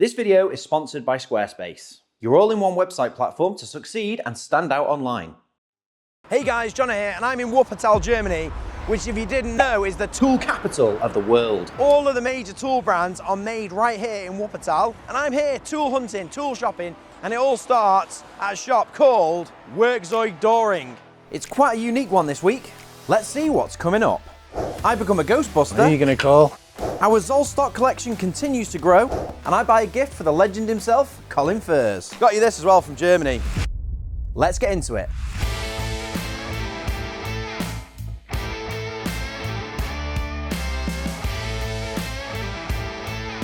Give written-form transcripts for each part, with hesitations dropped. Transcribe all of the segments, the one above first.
This video is sponsored by Squarespace, your all-in-one website platform to succeed and stand out online. Hey guys, John here, and I'm in Wuppertal, Germany, which if you didn't know is the tool capital Of the world. All of the major tool brands are made right here in Wuppertal, and I'm here tool hunting, tool shopping, and it all starts at a shop called Werkzeug Doring. It's quite a unique one this week. Let's see what's coming up. I become a Ghostbuster. Who are you gonna call? Our Zollstock collection continues to grow, and I buy a gift for the legend himself, Colin Furs. Got you this as well from Germany. Let's get into it.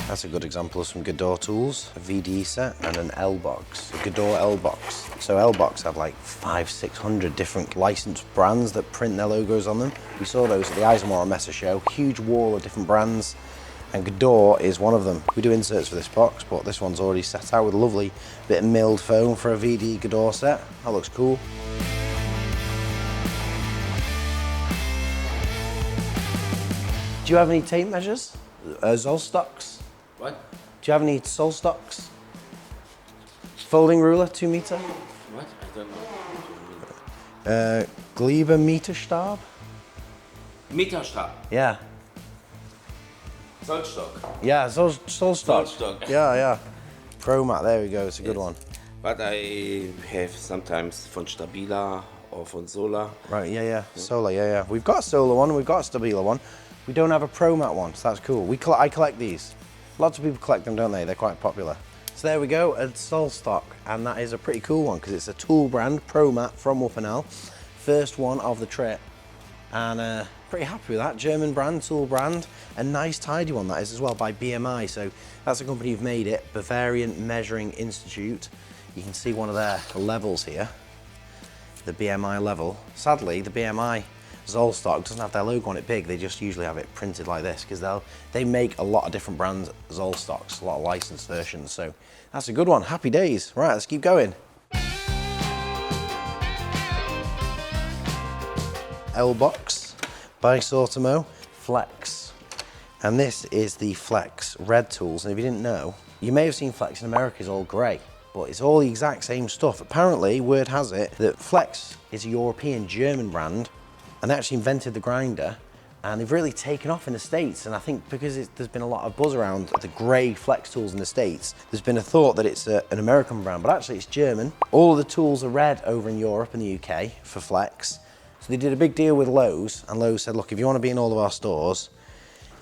That's a good example of some Gador tools, a VDE set and an L box, a Gador L box. So L box have like 500-600 different licensed brands that print their logos on them. We saw those at the Eisenhower Messe show, huge wall of different brands, and Gador is one of them. We do inserts for this box, but this one's already set out with a lovely bit of milled foam for a VDE Gador set. That looks cool. Do you have any tape measures? Zollstocks? What? Do you have any Zollstocks? Folding ruler, 2 meter? What? I don't know. Glieber Meterstab? Meterstab. Yeah. Zollstock. Yeah, Zollstock. Zollstock. Yeah. Pro mat, there we go, it's a good one. But I have sometimes von Stabila or von SOLA. Right, yeah. SOLA, yeah. We've got a SOLA one, we've got a Stabila one. We don't have a Pro mat one, so that's cool. I collect these. Lots of people collect them, don't they? They're quite popular. So there we go, a Zollstock, and that is a pretty cool one because it's a tool brand, Pro mat from Wuppertal. First one of the trip, and pretty happy with that. German brand, tool brand, a nice tidy one that is as well by BMI. So that's a company who've made it, Bavarian Measuring Institute. You can see one of their levels here, the BMI level. Sadly, the BMI Zollstock doesn't have their logo on it big, they just usually have it printed like this because they make a lot of different brands Zollstocks, a lot of licensed versions, so that's a good one. Happy days. Right, let's keep going. L box by Sortimo Flex, and this is the Flex red tools, and if you didn't know, you may have seen Flex in America is all grey, but it's all the exact same stuff. Apparently, word has it that Flex is a European German brand, and they actually invented the grinder, and they've really taken off in the States. And I think because there's been a lot of buzz around the grey Flex tools in the States, there's been a thought that it's an American brand, but actually it's German. All of the tools are red over in Europe and the UK for Flex. So they did a big deal with Lowe's, and Lowe's said, look, if you want to be in all of our stores,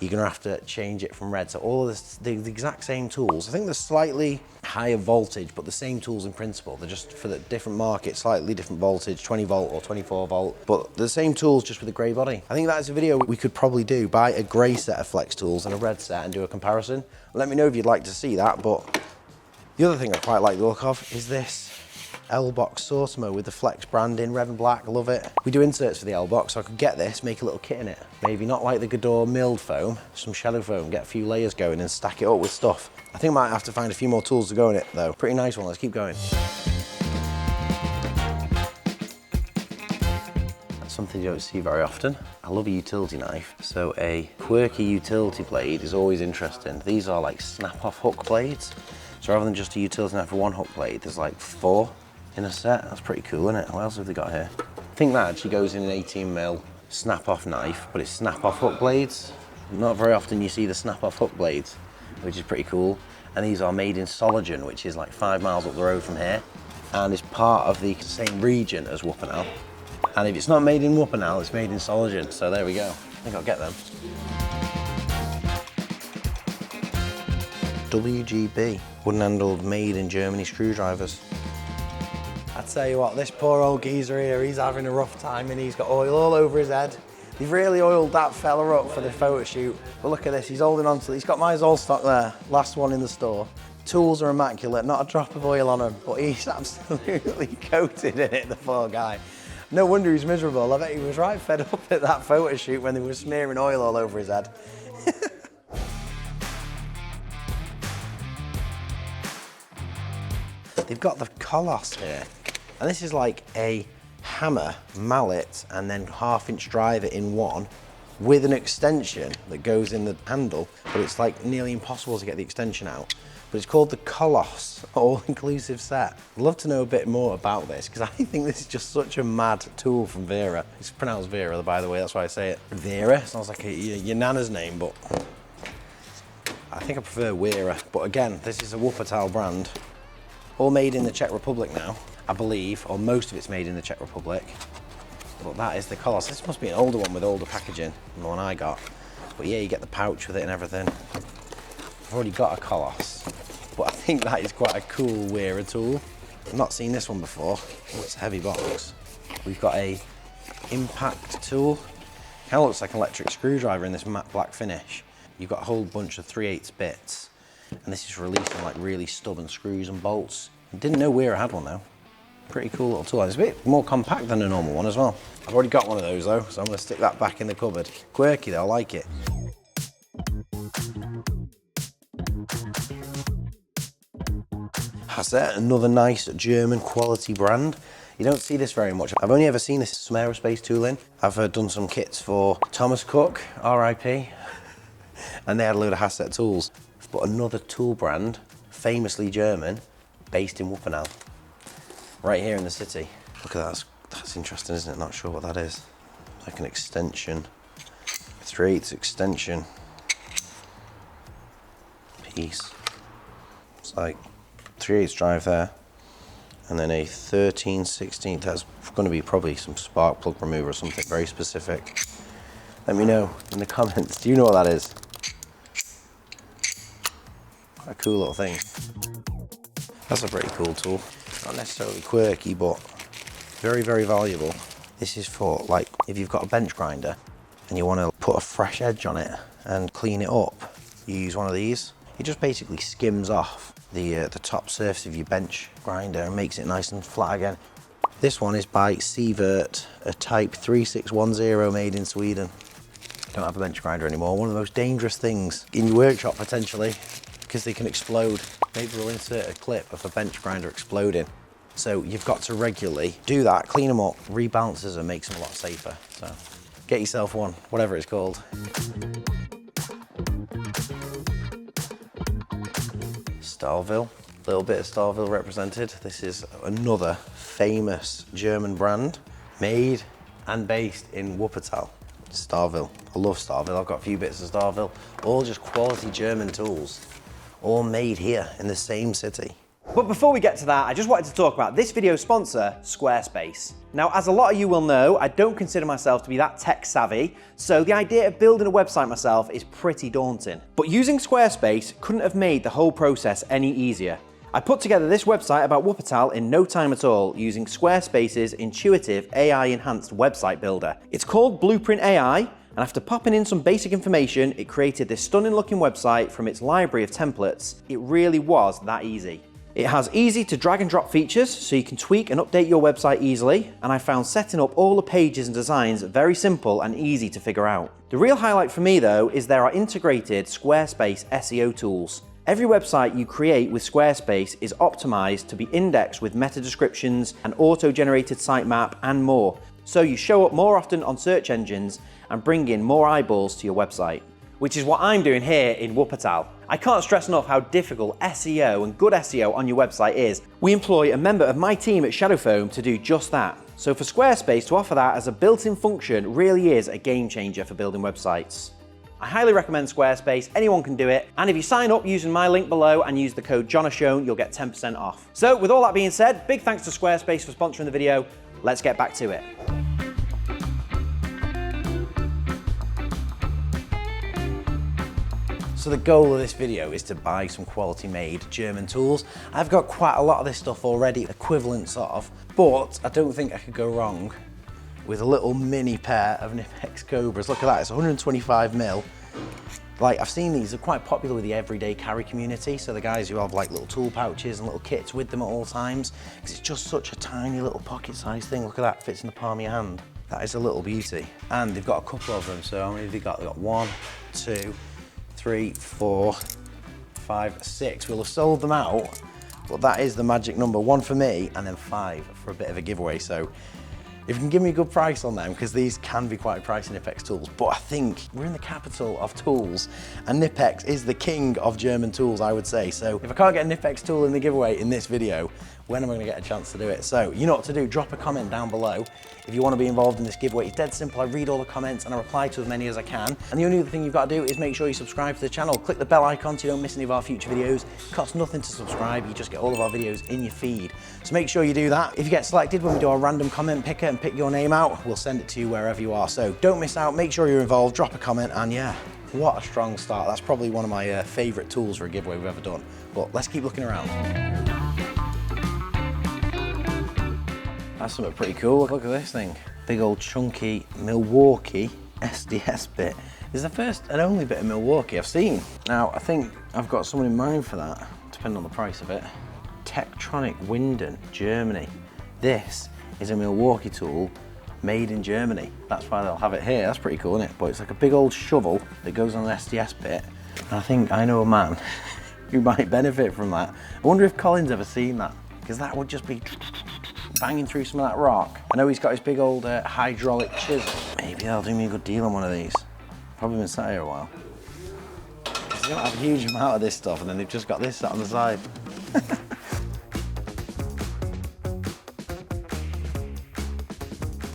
you're gonna have to change it from red. So all of the exact same tools. I think they're slightly higher voltage, but the same tools in principle. They're just for the different market, slightly different voltage, 20 volt or 24 volt, but the same tools just with a grey body. I think that's a video we could probably do, buy a grey set of Flex tools and a red set and do a comparison. Let me know if you'd like to see that, but the other thing I quite like the look of is this L-Box Sortimo with the Flex brand in red and black. I love it. We do inserts for the L-Box, so I could get this, make a little kit in it. Maybe not like the Gador milled foam, some shadow foam, get a few layers going and stack it up with stuff. I think I might have to find a few more tools to go in it though. Pretty nice one, let's keep going. That's something you don't see very often. I love a utility knife, so a quirky utility blade is always interesting. These are like snap-off hook blades. So rather than just a utility knife for one hook blade, there's like 4 in a set. That's pretty cool, isn't it? What else have they got here? I think that actually goes in an 18mm snap-off knife, but it's snap-off hook blades. Not very often you see the snap-off hook blades, which is pretty cool. And these are made in Solidline, which is like 5 miles up the road from here, and is part of the same region as Wuppertal. And if it's not made in Wuppertal, it's made in Solidline. So there we go. I think I'll get them. WGB, wooden handled made in Germany screwdrivers. I tell you what, this poor old geezer here, he's having a rough time and he's got oil all over his head. They've really oiled that fella up for the photo shoot. But look at this, he's holding on to it. He's got my Zollstock there, last one in the store. Tools are immaculate, not a drop of oil on them, but he's absolutely coated in it, the poor guy. No wonder he's miserable. I bet he was right fed up at that photo shoot when they were smearing oil all over his head. They've got the Koloss here, and this is like a hammer, mallet, and then 1/2-inch driver in one with an extension that goes in the handle, but it's like nearly impossible to get the extension out. but it's called the Koloss all-inclusive set. I'd love to know a bit more about this because I think this is just such a mad tool from Wera. It's pronounced Vera, by the way, that's why I say it. Wera sounds like your nana's name, but I think I prefer Wera. But again, this is a Wuppertal brand, all made in the Czech Republic now, I believe, or most of it's made in the Czech Republic. But that is the Koloss. This must be an older one with older packaging than the one I got. But yeah, you get the pouch with it and everything. I've already got a Koloss, but I think that is quite a cool Wera tool. I've not seen this one before. Oh, it's a heavy box. We've got a impact tool. Kind of looks like an electric screwdriver in this matte black finish. You've got a whole bunch of 3/8 bits, and this is releasing like really stubborn screws and bolts. I didn't know Wera had one though. Pretty cool little tool. It's a bit more compact than a normal one as well. I've already got one of those though, so I'm going to stick that back in the cupboard. Quirky though, I like it. Hasset, another nice German quality brand. You don't see this very much. I've only ever seen this some aerospace tooling. I've done some kits for Thomas Cook, RIP, and they had a load of Hasset tools. But another tool brand, famously German, based in Wuppertal. Right here in the city. Look at that, that's interesting, isn't it? Not sure what that is. Like an extension, 3/8 extension piece. It's like 3/8 drive there, and then a 13/16. That's going to be probably some spark plug remover or something very specific. Let me know in the comments. Do you know what that is? A cool little thing. That's a pretty cool tool. Not necessarily quirky, but very, very valuable. This is for, like, if you've got a bench grinder and you want to put a fresh edge on it and clean it up, you use one of these. It just basically skims off the top surface of your bench grinder and makes it nice and flat again. This one is by Sievert, a Type 3610 made in Sweden. Don't have a bench grinder anymore. One of the most dangerous things in your workshop potentially, because they can explode. Maybe we'll insert a clip of a bench grinder exploding. So you've got to regularly do that, clean them up, rebalances them, makes them a lot safer. So get yourself one, whatever it's called. Stahlville, a little bit of Stahlville represented. This is another famous German brand, made and based in Wuppertal. Stahlville, I love Stahlville. I've got a few bits of Stahlville, all just quality German tools, all made here in the same city. But before we get to that, I just wanted to talk about this video's sponsor, Squarespace. Now, as a lot of you will know, I don't consider myself to be that tech savvy, so the idea of building a website myself is pretty daunting. But using Squarespace couldn't have made the whole process any easier. I put together this website about Wuppertal in no time at all using Squarespace's intuitive AI-enhanced website builder. It's called Blueprint AI, and after popping in some basic information, it created this stunning looking website from its library of templates. It really was that easy. It has easy to drag and drop features so you can tweak and update your website easily, and I found setting up all the pages and designs very simple and easy to figure out. The real highlight for me though is there are integrated Squarespace SEO tools. Every website you create with Squarespace is optimized to be indexed with meta descriptions, an auto-generated sitemap and more, so you show up more often on search engines and bring in more eyeballs to your website. Which is what I'm doing here in Wuppertal. I can't stress enough how difficult SEO and good SEO on your website is. We employ a member of my team at Shadow Foam to do just that. So for Squarespace to offer that as a built-in function really is a game changer for building websites. I highly recommend Squarespace, anyone can do it, and if you sign up using my link below and use the code JONASHOWN, you'll get 10% off. So with all that being said, big thanks to Squarespace for sponsoring the video. Let's get back to it. So the goal of this video is to buy some quality made German tools. I've got quite a lot of this stuff already, equivalents of, but I don't think I could go wrong with a little mini pair of Knipex Cobras. Look at that, it's 125mm. Like, I've seen these are quite popular with the everyday carry community, so the guys who have like little tool pouches and little kits with them at all times, because it's just such a tiny little pocket-sized thing. Look at that, fits in the palm of your hand. That is a little beauty. And they've got a couple of them, so how many have they got? They've got 1, 2, 3, 4, 5, 6. We'll have sold them out, but that is the magic number. 1 for me, and then 5 for a bit of a giveaway. So If you can give me a good price on them, because these can be quite pricey Knipex tools, but I think we're in the capital of tools, and Knipex is the king of German tools, I would say. So if I can't get a Knipex tool in the giveaway in this video, when am I going to get a chance to do it? So you know what to do, drop a comment down below if you want to be involved in this giveaway. It's dead simple. I read all the comments and I reply to as many as I can. And the only other thing you've got to do is make sure you subscribe to the channel. Click the bell icon so you don't miss any of our future videos. It costs nothing to subscribe. You just get all of our videos in your feed. So make sure you do that. If you get selected when we do our random comment picker and pick your name out, we'll send it to you wherever you are. So don't miss out. Make sure you're involved. Drop a comment, and yeah, what a strong start. That's probably one of my favorite tools for a giveaway we've ever done. But let's keep looking around. That's something pretty cool. Look at this thing. Big old chunky Milwaukee SDS bit. This is the first and only bit of Milwaukee I've seen. Now, I think I've got someone in mind for that, depending on the price of it. Tektronic Winden, Germany. This is a Milwaukee tool made in Germany. That's why they'll have it here. That's pretty cool, isn't it? But it's like a big old shovel that goes on an SDS bit. And I think I know a man who might benefit from that. I wonder if Colin's ever seen that, because that would just be banging through some of that rock. I know he's got his big old hydraulic chisel. Maybe they'll do me a good deal on one of these. Probably been sat here a while. They don't have a huge amount of this stuff, and then they've just got this sat on the side.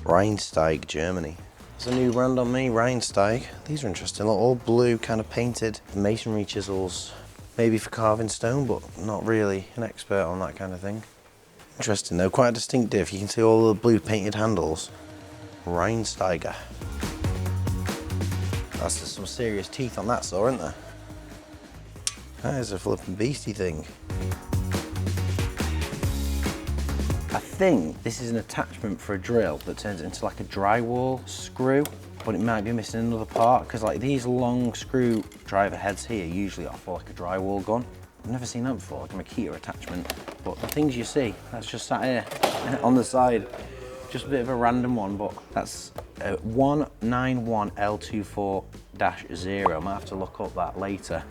Rheinsteig, Germany. There's a new brand on me, Rheinsteig. These are interesting, look, all blue, kind of painted masonry chisels. Maybe for carving stone, but not really an expert on that kind of thing. Interesting though, quite distinctive. You can see all the blue painted handles. Rheinsteiger. That's just some serious teeth on that saw, isn't there? That is a flipping beastie thing. I think this is an attachment for a drill that turns it into like a drywall screw, but it might be missing another part, because like these long screwdriver heads here usually are for like a drywall gun. I've never seen that before, like a Makita attachment. But the things you see, that's just sat here on the side. Just a bit of a random one, but that's 191L24-0. I might have to look up that later,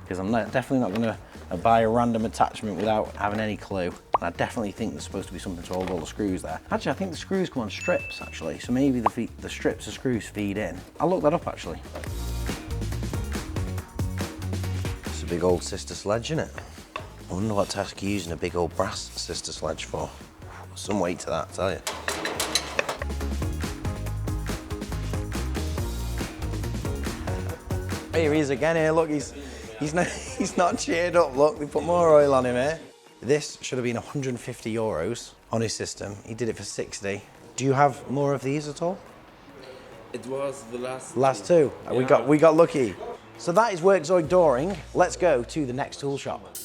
because I'm definitely not going to buy a random attachment without having any clue. And I definitely think there's supposed to be something to hold all the screws there. Actually, I think the screws come on strips, actually. So maybe the strips of screws feed in. I'll look that up, actually. It's a big old sister sledge, isn't it? I wonder what task you're using a big old brass sister sledge for. Some weight to that, I tell you. Here he is again here, look, he's not cheered up, look, we put more oil on him here. This should have been 150 euros on his system. He did it for 60. Do you have more of these at all? It was the Last two. Yeah. We got lucky. So that is Werkzeug Doring. Let's go to the next tool shop.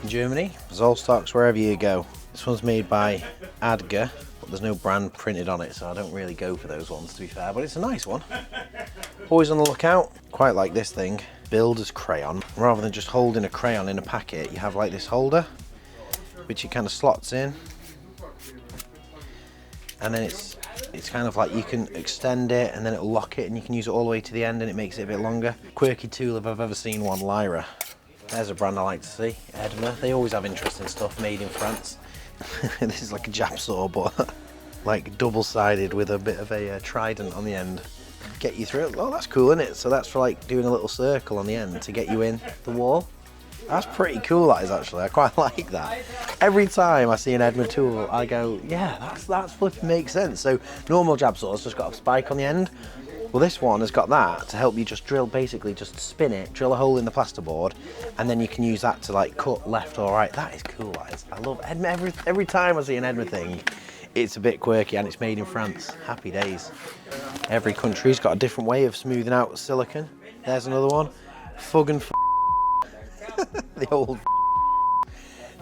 Germany, Zollstocks, wherever you go. This one's made by Adger, but there's no brand printed on it, so I don't really go for those ones, to be fair, but it's a nice one. Always on the lookout. Quite like this thing, builder's crayon. Rather than just holding a crayon in a packet, you have like this holder, which it kind of slots in. And then it's kind of like you can extend it and then it'll lock it and you can use it all the way to the end and it makes it a bit longer. Quirky tool if I've ever seen one, Lyra. There's a brand I like to see, Edma. They always have interesting stuff made in France. This is like a Jap saw, but like double-sided with a bit of a trident on the end. Get you through it. Oh, that's cool, isn't it? So that's for like doing a little circle on the end to get you in the wall. That's pretty cool, that is, actually. I quite like that. Every time I see an Edma tool, I go, yeah, that's flipping makes sense. So normal Jab saw's just got a spike on the end. Well, this one has got that to help you just drill, basically just spin it, drill a hole in the plasterboard, and then you can use that to like cut left or right. That is cool, that is. I love Edma. Every time I see an Edma thing, it's a bit quirky and it's made in France. Happy days. Every country's got a different way of smoothing out silicone. There's another one. Fug and the old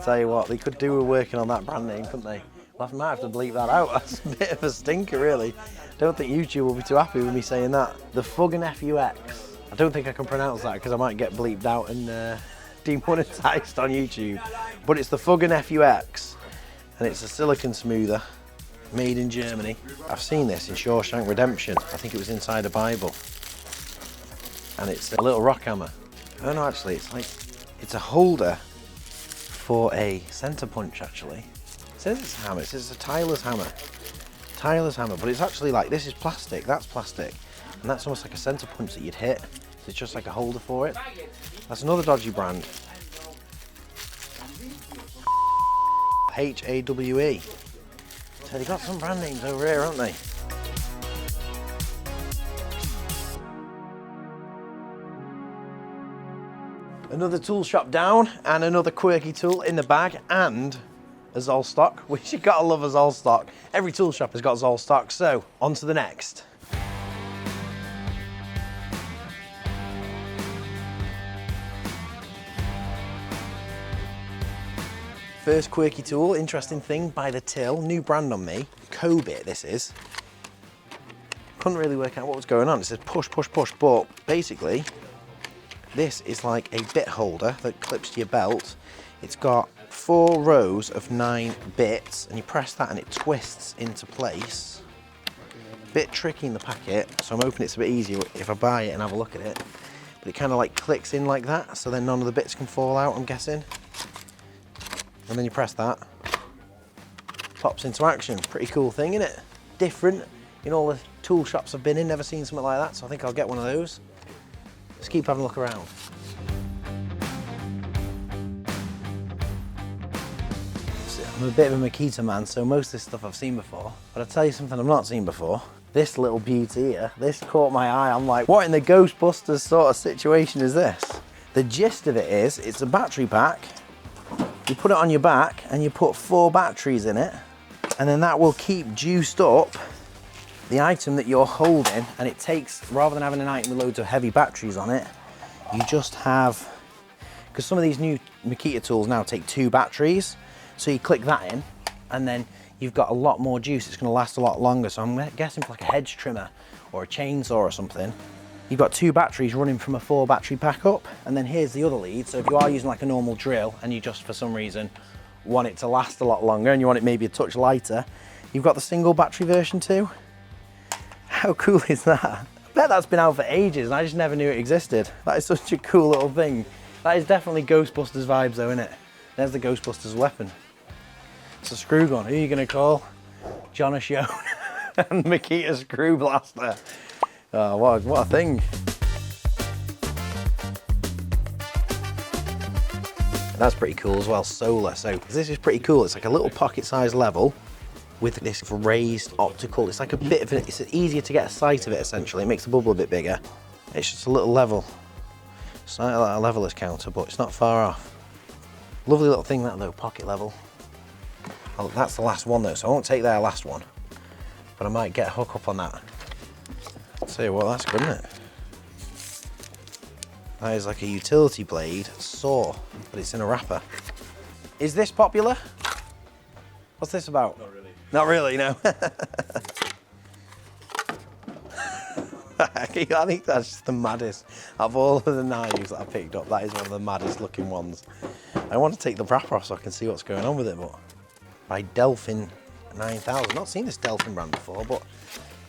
Tell you what, they could do with working on that brand name, couldn't they? I might have to bleep that out. That's a bit of a stinker, really. Don't think YouTube will be too happy with me saying that. The Fug and FUX. I don't think I can pronounce that because I might get bleeped out and demonetized on YouTube. But it's the Fug and FUX, and it's a silicone smoother made in Germany. I've seen this in Shawshank Redemption. I think it was inside a Bible. and it's a little rock hammer. Oh no, actually, it's a holder for a center punch, actually. It says it's a hammer, it says it's a tiler's hammer. Tiler's hammer, but it's actually like, this is plastic, that's plastic, and that's almost like a center punch that you'd hit. So it's just like a holder for it. That's another dodgy brand. HAWE. So they got some brand names over here, haven't they? Another tool shop down, and another quirky tool in the bag, and a Zollstock, which you gotta love a Zollstock. Every tool shop has got Zollstock, so on to the next. First quirky tool, interesting thing, by the till, new brand on me, Cobit this is. Couldn't really work out what was going on. It says push, push, push, but basically, this is like a bit holder that clips to your belt. It's got 4 rows of 9 bits, and you press that and it twists into place. Bit tricky in the packet, so I'm hoping it's a bit easier if I buy it and have a look at it. But it kind of like clicks in like that, so then none of the bits can fall out, I'm guessing. And then you press that, pops into action. Pretty cool thing, isn't it? Different in all the tool shops I've been in, never seen something like that, so I think I'll get one of those. Let's keep having a look around. I'm a bit of a Makita man, so most of this stuff I've seen before, but I'll tell you something I've not seen before. This little beauty here, this caught my eye. I'm like, what in the Ghostbusters sort of situation is this? The gist of it is, it's a battery pack. You put it on your back and you put 4 batteries in it, and then that will keep juiced up the item that you're holding, and it takes, rather than having an item with loads of heavy batteries on it, you just have, because some of these new Makita tools now take 2 batteries, so you click that in, and then you've got a lot more juice. It's gonna last a lot longer. So I'm guessing for like a hedge trimmer or a chainsaw or something, you've got 2 batteries running from a 4 battery pack up, and then here's the other lead. So if you are using like a normal drill and you just for some reason want it to last a lot longer and you want it maybe a touch lighter, you've got the single battery version too. How cool is that? I bet that's been out for ages and I just never knew it existed. That is such a cool little thing. That is definitely Ghostbusters vibes though, isn't it? There's the Ghostbusters weapon. It's a screw gun. Who are you gonna call? John O'Shone and Makita Screw Blaster. Oh, what a thing. That's pretty cool as well, SOLA. So this is pretty cool. It's like a little pocket-sized level with this raised optical. It's like a bit of it's easier to get a sight of it essentially. It makes the bubble a bit bigger. It's just a little level. It's not like a levelers counter, but it's not far off. Lovely little thing that though, pocket level. Oh, that's the last one though, so I won't take their last one, but I might get a hook up on that. I'll tell you what, that's good, isn't it? That is like a utility blade saw, but it's in a wrapper. Is this popular? What's this about? Not really. Not really, no. I think that's just the maddest. Of all of the knives that I picked up, that is one of the maddest looking ones. I want to take the wrapper off so I can see what's going on with it, but by Delphin 9000. Not seen this Delphin brand before, but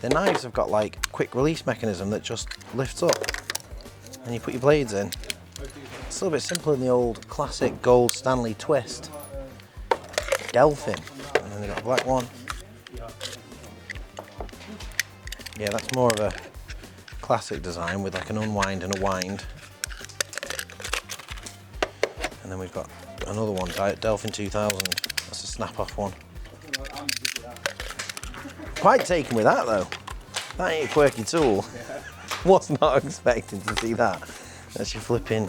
the knives have got like quick release mechanism that just lifts up and you put your blades in. It's a little bit simpler than the old classic gold Stanley twist. Delphin. And then they've got a black one. Yeah, that's more of a classic design with like an unwind and a wind. And then we've got another one, Delphin 2000. That's a snap-off one. Quite taken with that though. That ain't a quirky tool. Was not expecting to see that. That's your flipping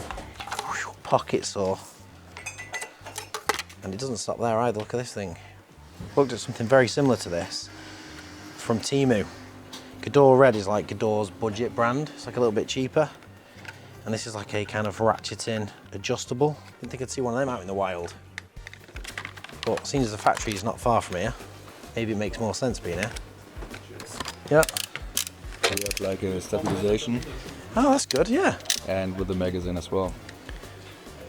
pocket saw. And it doesn't stop there either, look at this thing. Looked at something very similar to this from Temu. Gador Red is like Gador's budget brand. It's like a little bit cheaper. And this is like a kind of ratcheting adjustable. I didn't think I'd see one of them out in the wild. But seeing as the factory is not far from here, maybe it makes more sense being here. Yeah. We have like a stabilization. Oh, that's good, yeah. And with the magazine as well.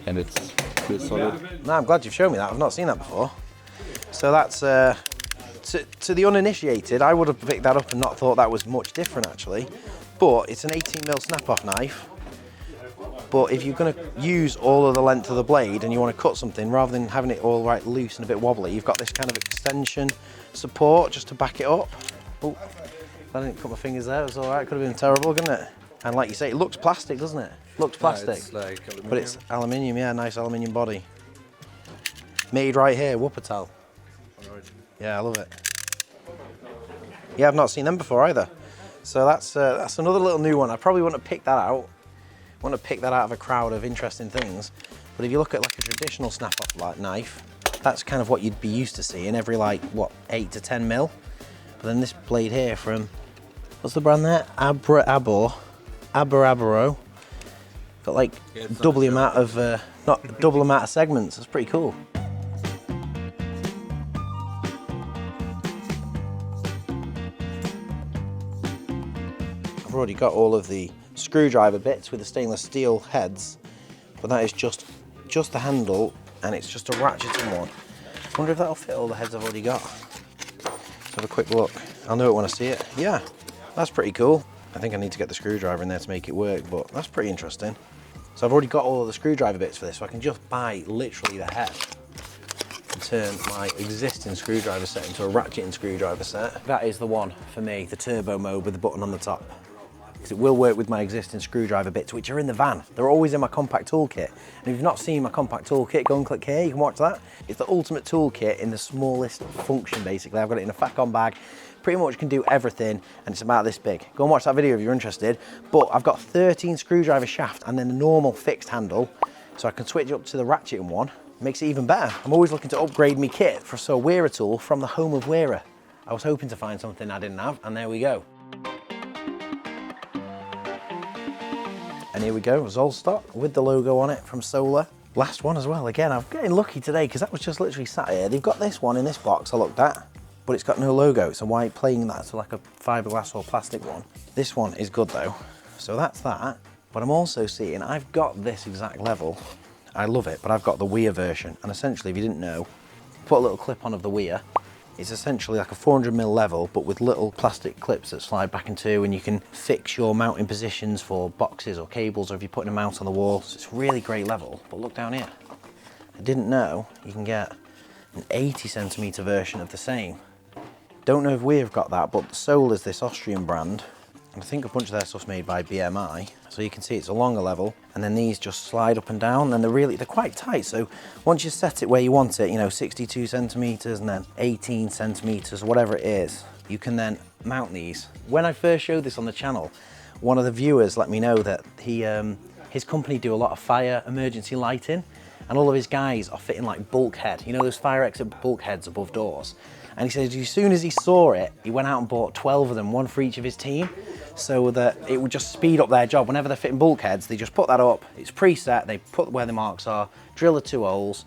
And it's pretty solid. No, I'm glad you've shown me that. I've not seen that before. So that's, to the uninitiated, I would have picked that up and not thought that was much different actually. But it's an 18mm snap-off knife But if you're going to use all of the length of the blade and you want to cut something, rather than having it all right loose and a bit wobbly, you've got this kind of extension support just to back it up. Oh, I didn't cut my fingers there, it was all right, could have been terrible, couldn't it? And like you say, it looks plastic, doesn't it? Looks plastic. It's like aluminium. But it's aluminium, yeah, nice aluminium body. Made right here, Wuppertal. Yeah, I love it. Yeah, I've not seen them before either. So that's another little new one. I probably wouldn't have picked that out. Want to pick that out of a crowd of interesting things. But if you look at like a traditional snap-off like knife, that's kind of what you'd be used to seeing every like, what, 8 to 10 mil. But then this blade here from, what's the brand there? Abraboro. Got like double the amount of, not double amount of segments. That's pretty cool. I've already got all of the screwdriver bits with the stainless steel heads, but that is just the handle, and it's just a ratcheting one. I wonder if that'll fit all the heads I've already got. Let's have a quick look. I'll know it when I see it. Yeah, that's pretty cool. I think I need to get the screwdriver in there to make it work, but that's pretty interesting. So I've already got all of the screwdriver bits for this, so I can just buy literally the head and turn my existing screwdriver set into a ratcheting screwdriver set. That is the one for me, the turbo mode with the button on the top. Because it will work with my existing screwdriver bits, which are in the van. They're always in my compact toolkit. And if you've not seen my compact toolkit, go and click here, you can watch that. It's the ultimate toolkit in the smallest function, basically. I've got it in a Facon bag, pretty much can do everything, and it's about this big. Go and watch that video if you're interested. But I've got 13 screwdriver shaft and then the normal fixed handle, so I can switch up to the ratcheting one. Makes it even better. I'm always looking to upgrade my kit for a Wera tool from the home of Wera. I was hoping to find something I didn't have, and there we go. And here we go, Zollstock with the logo on it from SOLA. Last one as well. Again, I'm getting lucky today because that was just literally sat here. They've got this one in this box I looked at, but it's got no logo. It's a white plain, that's like a fiberglass or plastic one. This one is good though. So that's that. But I'm also seeing, I've got this exact level. I love it, but I've got the Wera version. And essentially, if you didn't know, put a little clip on of the Wera. It's essentially like a 400mm level, but with little plastic clips that slide back in two, and you can fix your mounting positions for boxes or cables, or if you're putting a mount on the wall. So it's really great level. But look down here. I didn't know you can get an 80cm version of the same. Don't know if we've got that, but SOLA is this Austrian brand. And I think a bunch of their stuff's made by BMI. So you can see it's a longer level, and then these just slide up and down, and they're quite tight. So once you set it where you want it, you know, 62cm and then 18cm, whatever it is, you can then mount these. When I first showed this on the channel, one of the viewers let me know that his company do a lot of fire emergency lighting, and all of his guys are fitting like bulkhead, you know, those fire exit bulkheads above doors. And he says as soon as he saw it, he went out and bought 12 of them, one for each of his team, so that it would just speed up their job. Whenever they're fitting bulkheads, they just put that up, it's preset, they put where the marks are, drill the 2 holes,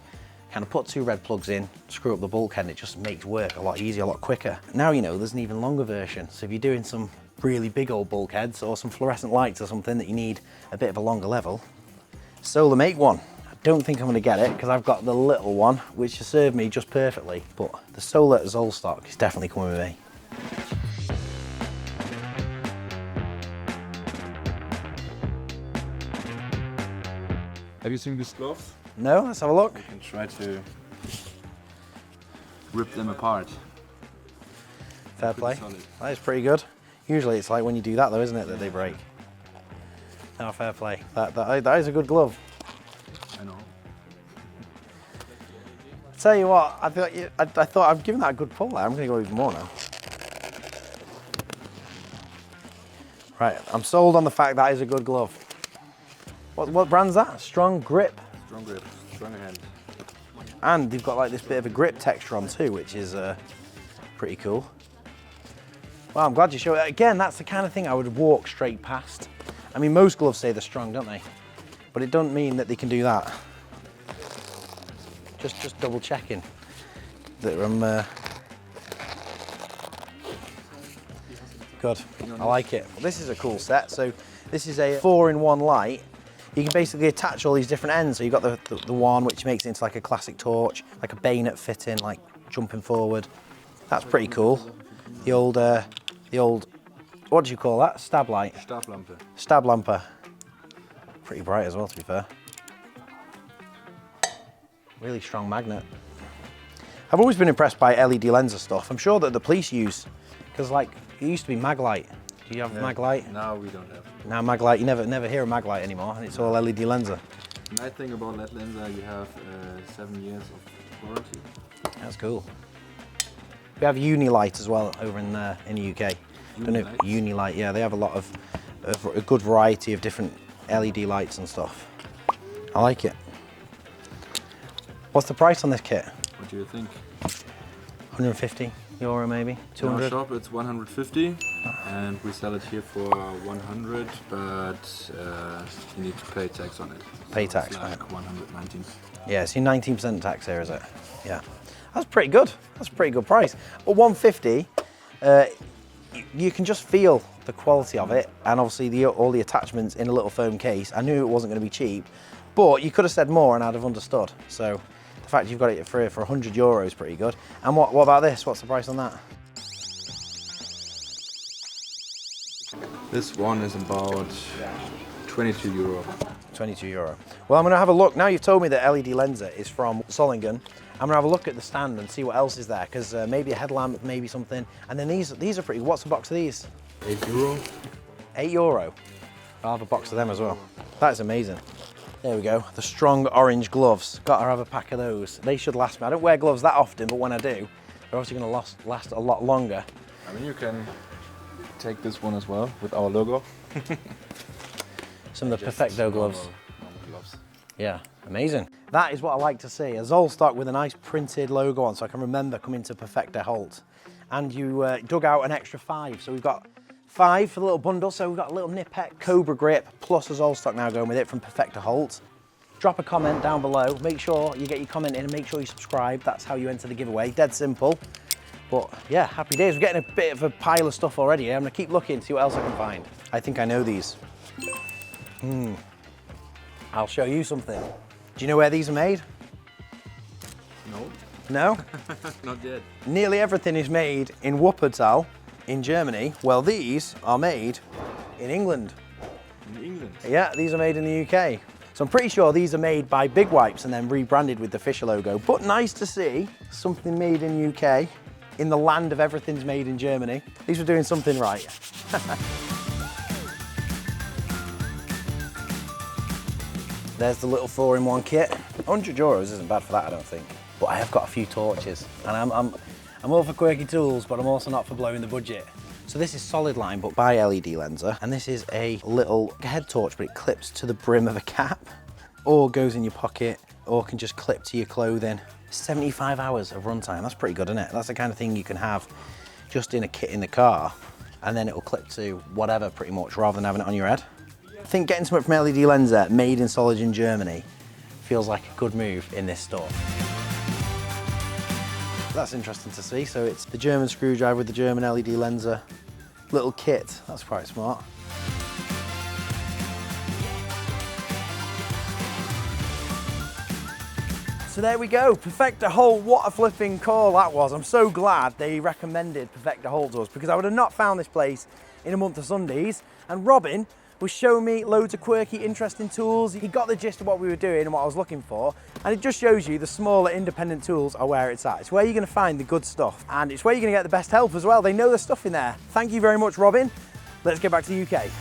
kind of put 2 red plugs in, screw up the bulkhead, and it just makes work a lot easier, a lot quicker. Now you know there's an even longer version, so if you're doing some really big old bulkheads or some fluorescent lights or something that you need a bit of a longer level, SOLA make one. Don't think I'm going to get it because I've got the little one which has served me just perfectly, but the SOLA Zollstock is definitely coming with me. Have you seen these gloves? No, let's have a look. You can try to rip them apart. Fair play. Solid. That is pretty good. Usually it's like when you do that though, isn't it, that they break. No, fair play. That is a good glove. I know. Tell you what, I thought I've given that a good pull there. I'm going to go even more now. Right, I'm sold on the fact that is a good glove. What brand's that? Strong Grip. Strong grip, strong hand. And they've got like this bit of a grip texture on too, which is pretty cool. Well, I'm glad you showed it. Again, that's the kind of thing I would walk straight past. I mean, most gloves say they're strong, don't they? But it doesn't mean that they can do that. Just double checking that I'm good. I like it. Well, this is a cool set. So this is a 4-in-1 light. You can basically attach all these different ends. So you've got the one which makes it into like a classic torch, like a bayonet fitting, like jumping forward. That's pretty cool. The old, what do you call that? Stab light? Stablampe. Stab lamper. Pretty bright as well, to be fair. Really strong magnet. I've always been impressed by LED lenser stuff. I'm sure that the police use, because like, it used to be Maglite. Do you have Maglite? Now we don't have. Now Maglite, you never hear a Maglite anymore, and it's all LED lenser. The nice thing about LED lenser, you have 7 years of warranty. That's cool. We have Unilight as well over in the UK. Don't know, Unilight, yeah, they have a lot of a good variety of different LED lights and stuff. I like it. What's the price on this kit? What do you think? 150 euro maybe? 200? In our shop it's 150 and we sell it here for 100, but you need to pay tax on it. Pay So tax, it's right. like 119. Yeah, see 19% tax here, is it? Yeah. That's pretty good. That's a pretty good price. But 150, you can just feel the quality of it, and obviously all the attachments in a little foam case. I knew it wasn't going to be cheap, but you could have said more and I'd have understood. So the fact you've got it for 100 euro is pretty good. And what about this? What's the price on that? This one is about 22 euro. 22 euro. Well, I'm going to have a look. Now you've told me that LED lenser is from Solingen, I'm going to have a look at the stand and see what else is there, because maybe a headlamp, maybe something. And then these are pretty, what's the box of these? 8 euro. 8 euro. I'll have a box of them as well. That's amazing. There we go, the strong orange gloves. Gotta have a pack of those. They should last me. I don't wear gloves that often, but when I do, they're obviously gonna last a lot longer. I mean, you can take this one as well with our logo. Some of the Perfekto gloves. Normal gloves. Yeah, amazing. That is what I like to see, a Zollstock with a nice printed logo on, so I can remember coming to Perfekter-Hault. And you dug out an extra 5, so we've got 5 for the little bundle, so we've got a little Knipex Cobra grip, plus a Zollstock now going with it from Perfekter-Hault. Drop a comment down below, make sure you get your comment in and make sure you subscribe, that's how you enter the giveaway, dead simple. But yeah, happy days, we're getting a bit of a pile of stuff already. I'm gonna keep looking, see what else I can find. I think I know these. I'll show you something. Do you know where these are made? No, No? not yet. Nearly everything is made in Wuppertal, in Germany. Well, these are made in England. In England. Yeah, these are made in the UK. So I'm pretty sure these are made by Big Wipes and then rebranded with the Fisher logo. But nice to see something made in the UK, in the land of everything's made in Germany. These were doing something right. There's the little 4-in-1 kit. 100 euros isn't bad for that, I don't think. But I have got a few torches, and I'm all for quirky tools, but I'm also not for blowing the budget. So this is Solidline, but by LED lenser, and this is a little head torch, but it clips to the brim of a cap, or goes in your pocket, or can just clip to your clothing. 75 hours of runtime, that's pretty good, isn't it? That's the kind of thing you can have just in a kit in the car, and then it'll clip to whatever pretty much, rather than having it on your head. I think getting something from LED lenser made in Solingen, Germany feels like a good move in this store. That's interesting to see. So it's the German screwdriver with the German LED lenser little kit. That's quite smart. So there we go, Perfekter-Hault. What a flipping call that was. I'm so glad they recommended Perfekter-Hault to us, because I would have not found this place in a month of Sundays. And Robin was showing me loads of quirky, interesting tools. He got the gist of what we were doing and what I was looking for. And it just shows you the smaller independent tools are where it's at. It's where you're gonna find the good stuff. And it's where you're gonna get the best help as well. They know there's stuff in there. Thank you very much, Robin. Let's get back to the UK.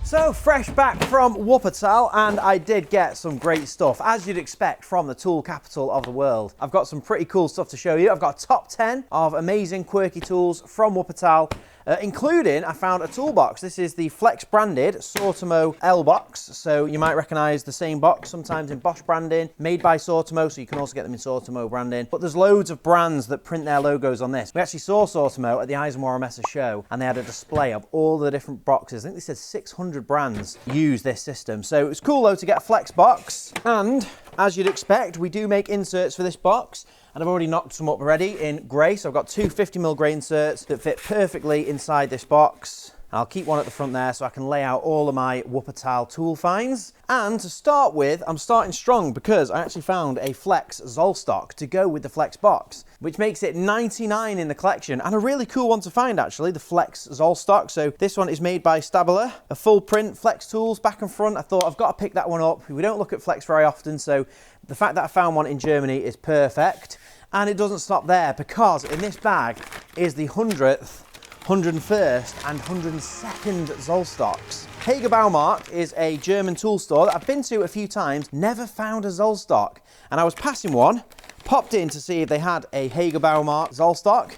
So, fresh back from Wuppertal, and I did get some great stuff, as you'd expect from the tool capital of the world. I've got some pretty cool stuff to show you. I've got a top 10 of amazing quirky tools from Wuppertal, including I found a toolbox. This is the Flex branded Sortimo L box, so you might recognize the same box sometimes in Bosch branding, made by Sortimo, so you can also get them in Sortimo branding. But there's loads of brands that print their logos on this. We actually saw Sortimo at the Eisenhower Messe show, and they had a display of all the different boxes. I think they said 600 brands use this system. So it was cool though to get a Flex box, and as you'd expect, we do make inserts for this box. And I've already knocked some up already in grey. So I've got two 50mm grey inserts that fit perfectly inside this box. I'll keep one at the front there so I can lay out all of my Wuppertal tool finds. And to start with, I'm starting strong because I actually found a Flex Zollstock to go with the Flex box, which makes it 99 in the collection, and a really cool one to find actually, the Flex Zollstock. So this one is made by Stabler, a full print Flex tools back and front. I thought I've got to pick that one up. We don't look at Flex very often, so the fact that I found one in Germany is perfect. And it doesn't stop there, because in this bag is the 100th, 101st and 102nd Zollstocks. Hager Baumarkt is a German tool store that I've been to a few times, never found a Zollstock. And I was passing one, popped in to see if they had a Hager Baumarkt Zollstock,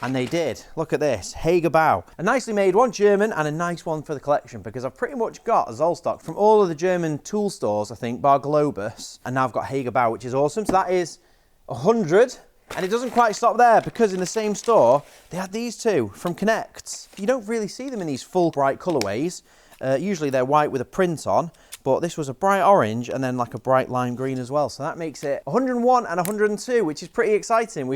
and they did. Look at this, Hager Bau. A nicely made one, German, and a nice one for the collection, because I've pretty much got a Zollstock from all of the German tool stores, I think, bar Globus, and now I've got Hager Bau, which is awesome. So that is 100. And it doesn't quite stop there, because in the same store, they had these two from Knipex. You don't really see them in these full bright colorways. Usually they're white with a print on, but this was a bright orange and then like a bright lime green as well. So that makes it 101 and 102, which is pretty exciting.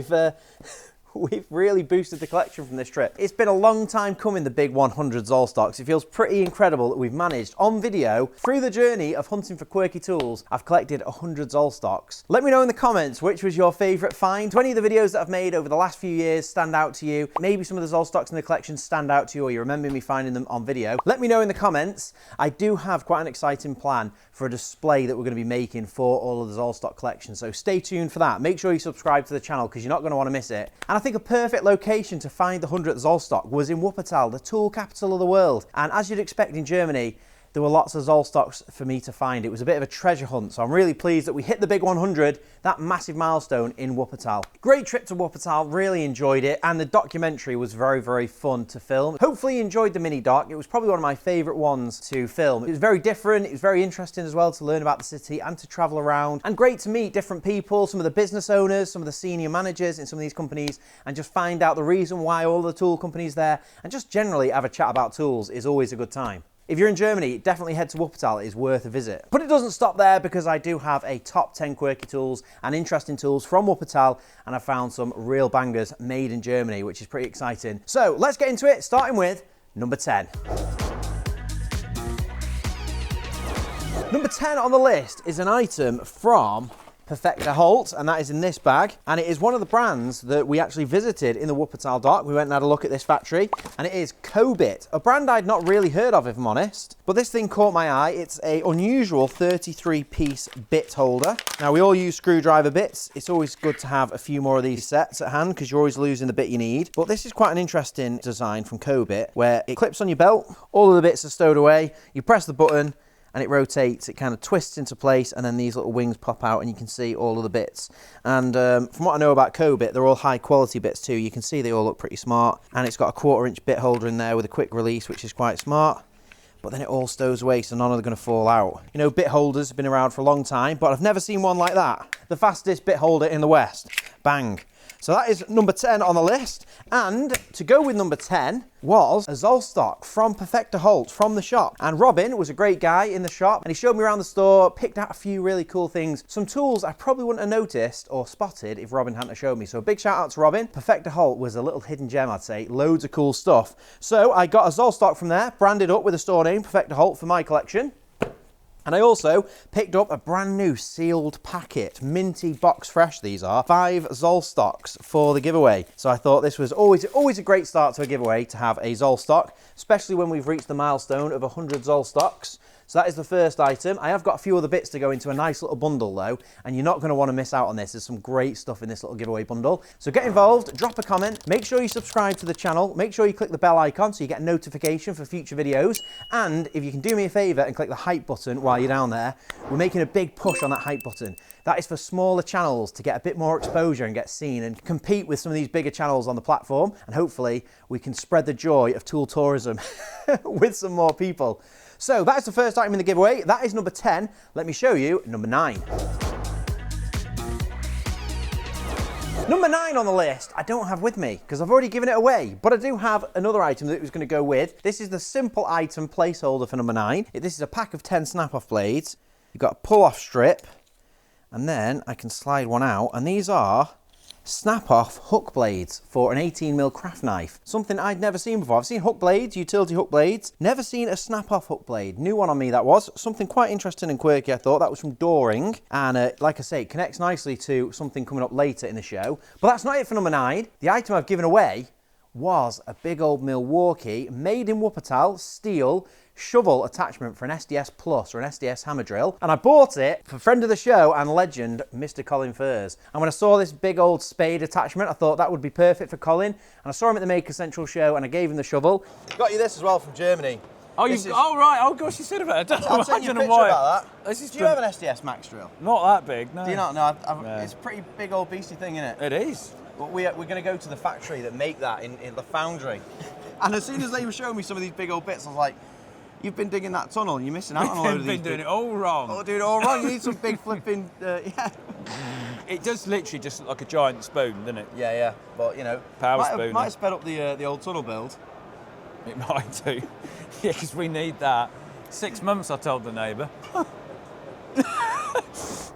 We've really boosted the collection from this trip. It's been a long time coming, the big 100 Zollstocks. It feels pretty incredible that we've managed on video, through the journey of hunting for quirky tools, I've collected 100 Zollstocks. Let me know in the comments which was your favourite find. Do any of the videos that I've made over the last few years stand out to you? Maybe some of the Zollstocks in the collection stand out to you, or you remember me finding them on video. Let me know in the comments. I do have quite an exciting plan for a display that we're going to be making for all of the Zollstock collection, so stay tuned for that. Make sure you subscribe to the channel, because you're not going to want to miss it. And I think a perfect location to find the 100th Zollstock was in Wuppertal, the tool capital of the world. And as you'd expect in Germany, there were lots of Zollstocks for me to find. It was a bit of a treasure hunt, so I'm really pleased that we hit the big 100, that massive milestone in Wuppertal. Great trip to Wuppertal, really enjoyed it, and the documentary was very, very fun to film. Hopefully you enjoyed the mini doc. It was probably one of my favourite ones to film. It was very different, it was very interesting as well to learn about the city and to travel around, and great to meet different people, some of the business owners, some of the senior managers in some of these companies, and just find out the reason why all the tool companies there, and just generally have a chat about tools is always a good time. If you're in Germany, definitely head to Wuppertal, it is worth a visit. But it doesn't stop there, because I do have a top 10 quirky tools and interesting tools from Wuppertal, and I found some real bangers made in Germany, which is pretty exciting. So let's get into it, starting with number 10. Number 10 on the list is an item from Perfekter-Hault, and that is in this bag, and it is one of the brands that we actually visited in the Wuppertal dock. We went and had a look at this factory, and it is Cobit, a brand I'd not really heard of, if I'm honest, but this thing caught my eye. It's a unusual 33-piece bit holder. Now, we all use screwdriver bits. It's always good to have a few more of these sets at hand, because you're always losing the bit you need, but this is quite an interesting design from Cobit, where it clips on your belt, all of the bits are stowed away, you press the button, and it rotates, it kind of twists into place, and then these little wings pop out and you can see all of the bits. And from what I know about Cobit, they're all high quality bits too. You can see they all look pretty smart, and it's got a 1/4 inch bit holder in there with a quick release, which is quite smart. But then it all stows away, so none of them are going to fall out. You know, bit holders have been around for a long time, but I've never seen one like that. The fastest bit holder in the West. Bang. So that is number 10 on the list. And to go with number 10 was a Zollstock from Perfekter-Hault, from the shop. And Robin was a great guy in the shop, and he showed me around the store, picked out a few really cool things. Some tools I probably wouldn't have noticed or spotted if Robin hadn't showed me. So a big shout out to Robin. Perfekter-Hault was a little hidden gem, I'd say. Loads of cool stuff. So I got a Zollstock from there, branded up with a store name, Perfekter-Hault, for my collection. And I also picked up a brand new sealed packet, minty box fresh these are, 5 Zollstocks for the giveaway. So I thought this was always a great start to a giveaway to have a Zollstock, especially when we've reached the milestone of 100 Zollstocks. So that is the first item. I have got a few other bits to go into a nice little bundle though, and you're not going to want to miss out on this. There's some great stuff in this little giveaway bundle. So get involved, drop a comment, make sure you subscribe to the channel, make sure you click the bell icon so you get a notification for future videos, and if you can do me a favour and click the hype button while you're down there, we're making a big push on that hype button. That is for smaller channels to get a bit more exposure and get seen and compete with some of these bigger channels on the platform, and hopefully we can spread the joy of tool tourism with some more people. So that's the first item in the giveaway. That is number 10. Let me show you number 9. Number 9 on the list, I don't have with me because I've already given it away, but I do have another item that it was going to go with. This is the simple item placeholder for number 9. This is a pack of 10 snap-off blades. You've got a pull-off strip, and then I can slide one out, and these are snap-off hook blades for an 18mm craft knife. Something I'd never seen before. I've seen hook blades, utility hook blades, never seen a snap-off hook blade. New one on me that was. Something quite interesting and quirky, I thought. That was from Doring, and like I say, it connects nicely to something coming up later in the show. But that's not it for number 9. The item I've given away was a big old Milwaukee, made in Wuppertal, steel, shovel attachment for an SDS Plus or an SDS hammer drill, and I bought it for friend of the show and legend, Mr. Colin Furs. And when I saw this big old spade attachment, I thought that would be perfect for Colin, and I saw him at the Maker Central show and I gave him the shovel. Got you this as well from Germany. Oh, oh right, oh gosh, you said about it. I'll send you a picture about that. This is Do you have an SDS Max drill? Not that big, no. Do you not? No, No. It's a pretty big old beastie thing, isn't it? It is. But we're going to go to the factory that make that in the foundry. And as soon as they were showing me some of these big old bits, I was like, you've been digging that tunnel, you're missing out on a load of these. We've been doing it all wrong. Oh, doing it all wrong. You need some big flipping, yeah. It does literally just look like a giant spoon, doesn't it? Yeah, yeah. But, you know, Power might spoon. have sped up the old tunnel build. It might do. Yeah, because we need that. 6 months, I told the neighbour.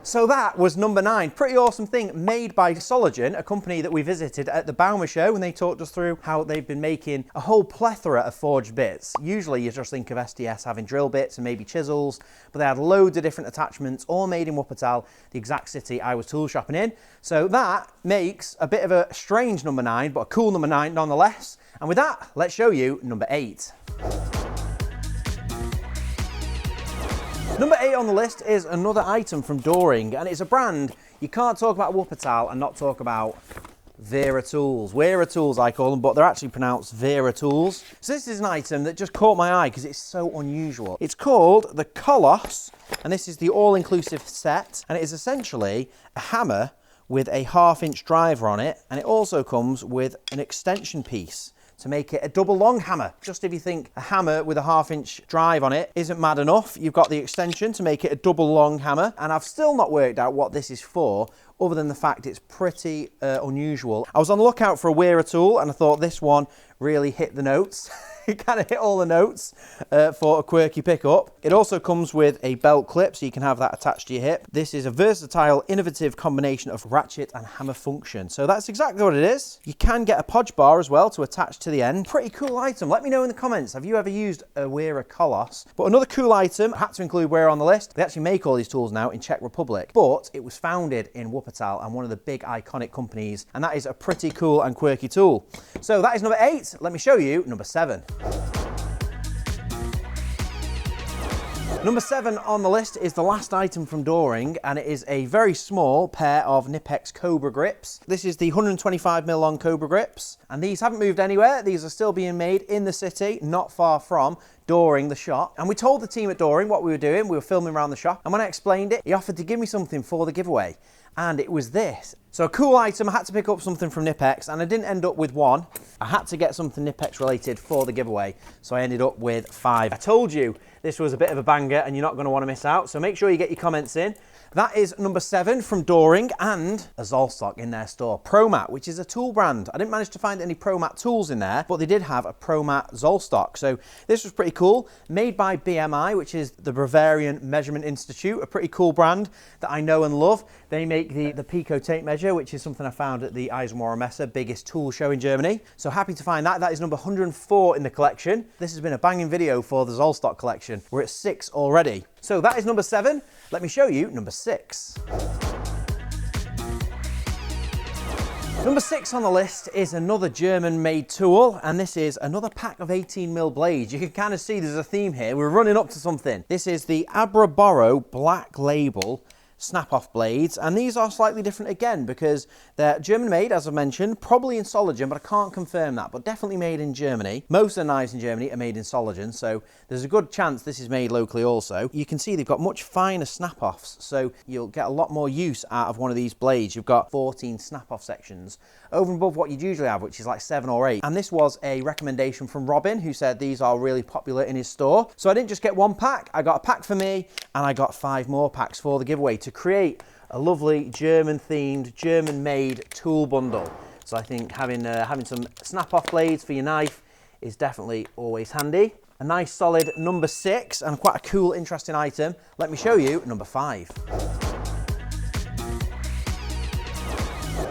So that was number 9. Pretty awesome thing made by Solidline, a company that we visited at the Bauma show, and they talked us through how they've been making a whole plethora of forged bits. Usually you just think of SDS having drill bits and maybe chisels, but they had loads of different attachments, all made in Wuppertal, the exact city I was tool shopping in. So that makes a bit of a strange number 9, but a cool number 9 nonetheless. And with that, let's show you number 8. Number 8 on the list is another item from Doring, and it's a brand you can't talk about Wuppertal and not talk about Wera tools. Wera tools I call them, but they're actually pronounced Wera tools. So this is an item that just caught my eye because it's so unusual. It's called the Koloss, and this is the all-inclusive set, and it is essentially a hammer with a 1/2-inch driver on it, and it also comes with an extension piece to make it a double long hammer. Just if you think a hammer with a 1/2-inch drive on it isn't mad enough, you've got the extension to make it a double long hammer. And I've still not worked out what this is for, other than the fact it's pretty unusual. I was on the lookout for a Wera tool, and I thought this one really hit the notes. It kind of hit all the notes for a quirky pickup. It also comes with a belt clip, so you can have that attached to your hip. This is a versatile, innovative combination of ratchet and hammer function. So that's exactly what it is. You can get a podge bar as well to attach to the end. Pretty cool item. Let me know in the comments, have you ever used a Wera Koloss? But another cool item, I had to include Wera on the list. They actually make all these tools now in Czech Republic, but it was founded in Wuppertal and one of the big iconic companies, and that is a pretty cool and quirky tool. So that is number 8. Let me show you number 7. Number 7 on the list is the last item from Doring, and it is a very small pair of Knipex Cobra grips. This is the 125mm long Cobra grips, and these haven't moved anywhere. These are still being made in the city, not far from Doring, the shop. And we told the team at Doring what we were doing. We were filming around the shop, and when I explained it, he offered to give me something for the giveaway, and it was this. So a cool item. I had to pick up something from Knipex, and I didn't end up with one. I had to get something Knipex related for the giveaway, so I ended up with 5. I told you this was a bit of a banger and you're not going to want to miss out, so make sure you get your comments in. That is number 7 from Doring, and a Zollstock in their store. ProMat, which is a tool brand. I didn't manage to find any ProMat tools in there, but they did have a ProMat Zollstock. So this was pretty cool. Made by BMI, which is the Bavarian Measurement Institute, a pretty cool brand that I know and love. They make the Pico tape measure, which is something I found at the Eisenhower Messe, biggest tool show in Germany. So happy to find that. That is number 104 in the collection. This has been a banging video for the Zollstock collection. We're at 6 already. So that is number 7. Let me show you number 6. Number 6 on the list is another German-made tool, and this is another pack of 18mm blades. You can kind of see there's a theme here. We're running up to something. This is the Abraboro Black Label snap-off blades, and these are slightly different again because they're German-made, as I mentioned, probably in Solidline, but I can't confirm that, but definitely made in Germany. Most of the knives in Germany are made in Solidline, so there's a good chance this is made locally also. You can see they've got much finer snap-offs, so you'll get a lot more use out of one of these blades. You've got 14 snap-off sections over and above what you'd usually have, which is like 7 or 8. And this was a recommendation from Robin, who said these are really popular in his store. So I didn't just get one pack, I got a pack for me, and I got 5 more packs for the giveaway to create a lovely German-themed, German-made tool bundle. So I think having some snap-off blades for your knife is definitely always handy. A nice solid number 6, and quite a cool, interesting item. Let me show you number 5.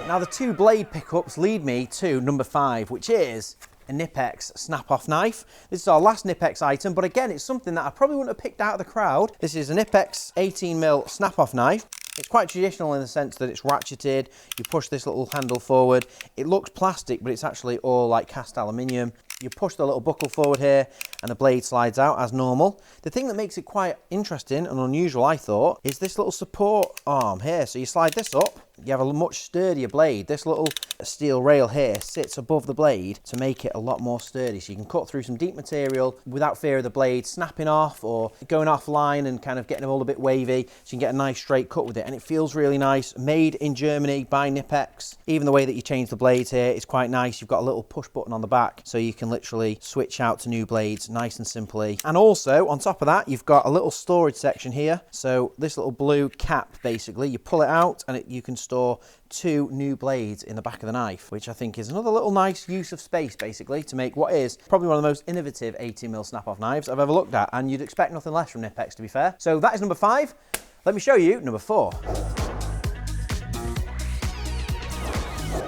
Now the two blade pickups lead me to number 5, which is a Knipex snap-off knife. This is our last Knipex item, but again, it's something that I probably wouldn't have picked out of the crowd. This is a Knipex 18mm snap-off knife. It's quite traditional in the sense that it's ratcheted. You push this little handle forward. It looks plastic, but it's actually all like cast aluminium. You push the little buckle forward here and the blade slides out as normal. The thing that makes it quite interesting and unusual, I thought, is this little support arm here. So you slide this up, you have a much sturdier blade. This little steel rail here sits above the blade to make it a lot more sturdy. So you can cut through some deep material without fear of the blade snapping off or going offline and kind of getting them all a bit wavy. So you can get a nice straight cut with it. And it feels really nice. Made in Germany by Knipex. Even the way that you change the blades here is quite nice. You've got a little push button on the back so you can literally switch out to new blades nice and simply. And also on top of that, you've got a little storage section here. So this little blue cap, basically, you pull it out and you can store 2 new blades in the back of the knife, which I think is another little nice use of space, basically, to make what is probably one of the most innovative 18mm snap-off knives I've ever looked at, and you'd expect nothing less from Knipex, to be fair. So that is number 5. Let me show you number 4.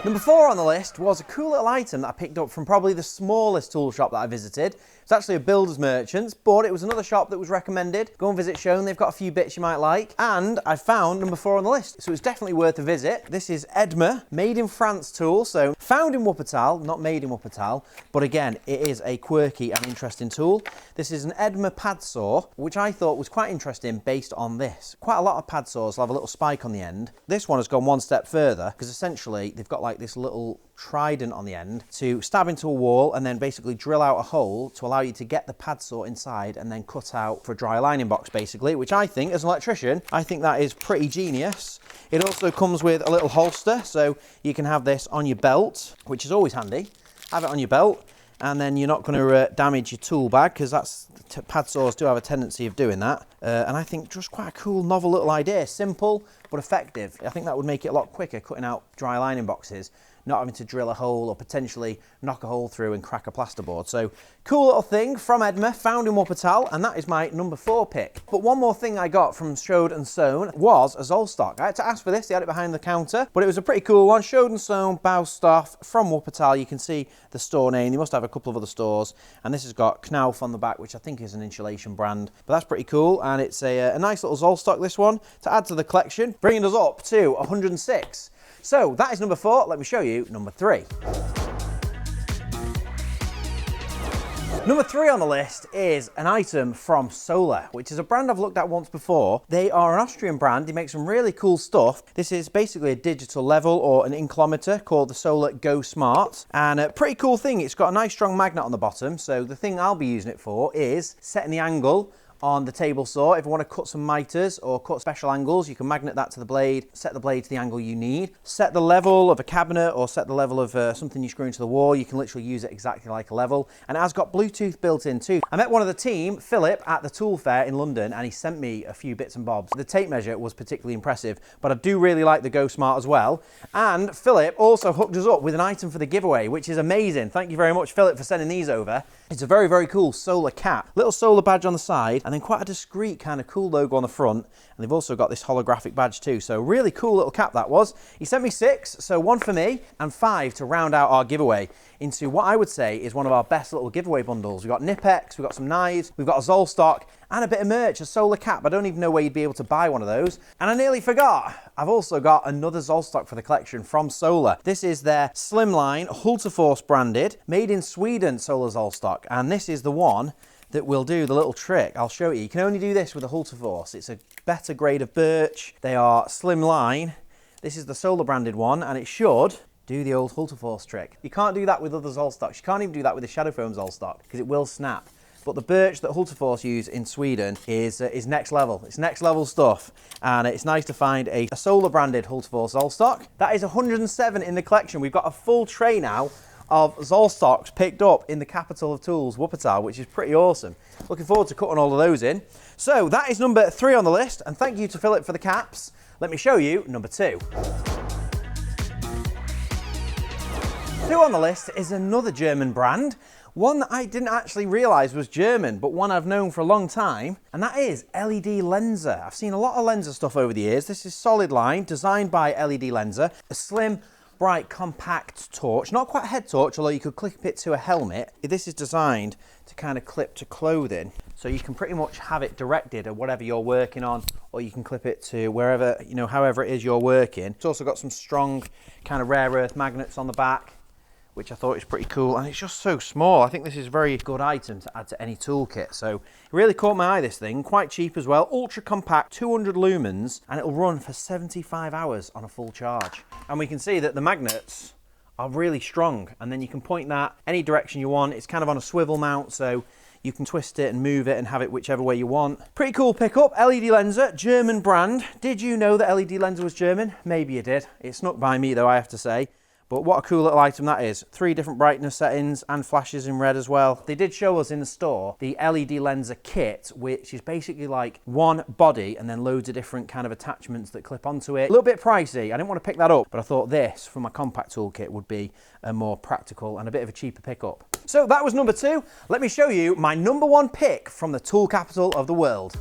Number 4 on the list was a cool little item that I picked up from probably the smallest tool shop that I visited. It's actually a builder's merchants, but it was another shop that was recommended. Go and visit Schone, they've got a few bits you might like. And I found number 4 on the list, so it's definitely worth a visit. This is Edma, made in France tool, so found in Wuppertal, not made in Wuppertal, but again, it is a quirky and interesting tool. This is an Edma pad saw, which I thought was quite interesting based on this. Quite a lot of pad saws will have a little spike on the end. This one has gone one step further, because essentially they've got like this little trident on the end to stab into a wall and then basically drill out a hole to allow you to get the pad saw inside and then cut out for a dry lining box, basically, which I think, as an electrician, I think that is pretty genius. It also comes with a little holster, so you can have this on your belt, which is always handy. Have it on your belt, and then you're not going to damage your tool bag, because pad saws do have a tendency of doing that. And I think just quite a cool, novel little idea. Simple, but effective. I think that would make it a lot quicker cutting out dry lining boxes, not having to drill a hole or potentially knock a hole through and crack a plasterboard. So cool little thing from Edma, found in Wuppertal, and that is my number 4 pick. But one more thing I got from Schode Sohn was a Zollstock. I had to ask for this, they had it behind the counter, but it was a pretty cool one. Schode Sohn Baustoff from Wuppertal. You can see the store name. They must have a couple of other stores, and this has got Knauf on the back, which I think is an insulation brand, but that's pretty cool. And it's a nice little Zollstock, this one, to add to the collection, bringing us up to 106. So that is number 4. Let me show you number 3. Number 3 on the list is an item from SOLA, which is a brand I've looked at once before. They are an Austrian brand. They make some really cool stuff. This is basically a digital level or an inclometer called the SOLA Go Smart. And a pretty cool thing, it's got a nice strong magnet on the bottom. So the thing I'll be using it for is setting the angle on the table saw. If you want to cut some miters or cut special angles, you can magnet that to the blade, set the blade to the angle you need. Set the level of a cabinet or set the level of something you screw into the wall. You can literally use it exactly like a level. And it has got Bluetooth built in too. I met one of the team, Philip, at the tool fair in London, and he sent me a few bits and bobs. The tape measure was particularly impressive, but I do really like the Go Smart as well. And Philip also hooked us up with an item for the giveaway, which is amazing. Thank you very much, Philip, for sending these over. It's a very, very cool SOLA cap. Little SOLA badge on the side, and then quite a discreet kind of cool logo on the front. And they've also got this holographic badge too. So really cool little cap that was. He sent me 6, so 1 for me and 5 to round out our giveaway into what I would say is one of our best little giveaway bundles. We've got Knipex, we've got some knives, we've got a Zollstock, and a bit of merch, a SOLA cap. I don't even know where you'd be able to buy one of those. And I nearly forgot, I've also got another Zollstock for the collection from SOLA. This is their Slimline Multipurpose branded, made in Sweden SOLA Zollstock. And this is the one that will do the little trick. I'll show you. You can only do this with a Multipurpose. It's a better grade of birch. They are Slimline. This is the SOLA branded one, and it should do the old Multipurpose trick. You can't do that with other Zollstocks. You can't even do that with the Shadow Foam Zollstock because it will snap. But the birch that Multipurpose use in Sweden is next level. It's next level stuff. And it's nice to find a SOLA branded Multipurpose Zollstock. That is 107 in the collection. We've got a full tray now of Zollstocks picked up in the capital of tools, Wuppertal, which is pretty awesome. Looking forward to cutting all of those in. So that is number 3 on the list. And thank you to Philip for the caps. Let me show you number 2. 2 on the list is another German brand. One that I didn't actually realise was German, but one I've known for a long time, and that is LED Lenser. I've seen a lot of Lenser stuff over the years. This is Solidline, designed by LED Lenser. A slim, bright, compact torch. Not quite a head torch, although you could clip it to a helmet. This is designed to kind of clip to clothing, so you can pretty much have it directed at whatever you're working on, or you can clip it to wherever, you know, however it is you're working. It's also got some strong kind of rare earth magnets on the back, which I thought is pretty cool, and it's just so small. I think this is a very good item to add to any toolkit. So it really caught my eye, this thing. Quite cheap as well. Ultra compact, 200 lumens, and it'll run for 75 hours on a full charge. And we can see that the magnets are really strong, and then you can point that any direction you want. It's kind of on a swivel mount, so you can twist it and move it and have it whichever way you want. Pretty cool pickup. LED lenser, German brand. Did you know that LED lenser was German? Maybe you did. It snuck by me though, I have to say. But what a cool little item that is. 3 different brightness settings and flashes in red as well. They did show us in the store the LED lenser kit, which is basically like one body and then loads of different kind of attachments that clip onto it. A little bit pricey. I didn't want to pick that up, but I thought this for my compact toolkit would be a more practical and a bit of a cheaper pickup. So that was number 2. Let me show you my number 1 pick from the tool capital of the world.